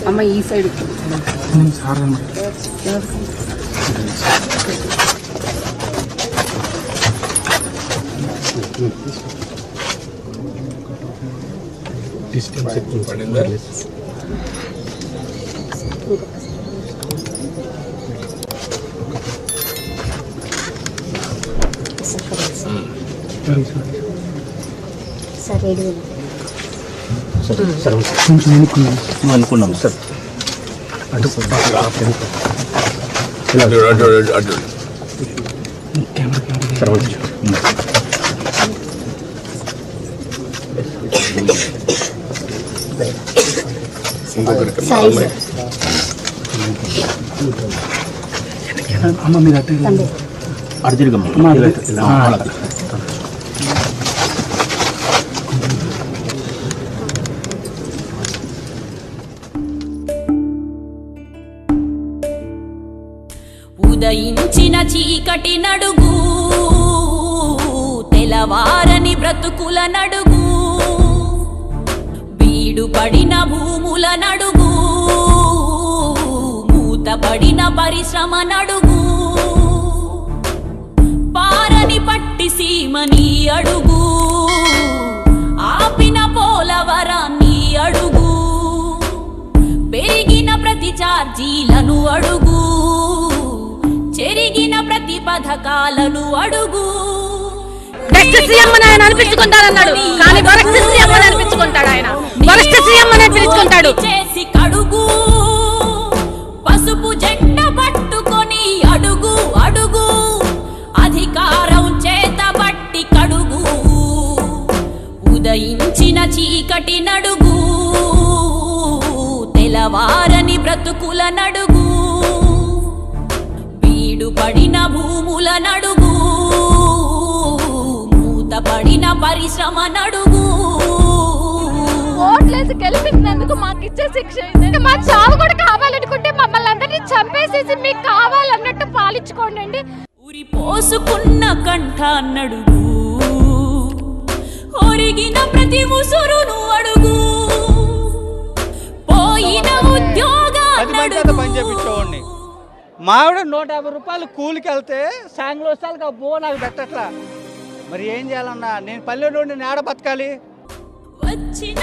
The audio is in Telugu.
అమ్మ ఈ సైడ్ కొంచెం అనుకున్నాం సార్ అమ్మ మీద అడిగిరమ్మా ఉదయించిన చీకటి నడుగు, తెలవారని బ్రతుకుల నడుగు, బీడు పడిన భూముల నడుగు, మూత పడిన పరిశ్రమ నడుగు, పారని పట్టి సీమని అడుగు, ఆపిన పోలవరాన్ని అడుగు, పెరిగిన ప్రతి ఛార్జీలను అడుగు, చెరిగిన ప్రతి పథకాలను అడుగు. అనిపించుకుంటాడన్నాడు కానీ అనిపించుకుంటాడు ఆయన అనిపించుకుంటాడు చేసి కడుగు, పసుపు జెండ పట్టుకొని అడుగు అడుగు, అధికారం చేత బట్టి కడుగు, ఉదయించిన చీకటి నడుగు, తెలవారని బ్రతుకుల నడుగు, పడిన భూముల నడుగు, మూత పడిన పరిశ్రమ నడుగు. ఓట్లేసి గెలిపించినందుకు మాకు ఇచ్చే శిక్ష మా చావు కూడా కావాలనుకుంటే మమ్మల్ని అందరినీ చంపేసేసి మీకు కావాలన్నట్టు పాలించుకోండి. ఉరి పోసుకున్న కంఠ నడుగు, ఒరిగిన ప్రతి ముసురును అడుగు, పోయిన ఉద్యోగాన్ని మావిడ 150 రూపాయలు కూలికి వెళ్తే సాంగ్లో వస్తాను బో నాకు పెట్టట్లా. మరి ఏం చేయాలన్నా? నేను పల్లెటూరిని నేడ బతకాలి. వచ్చిన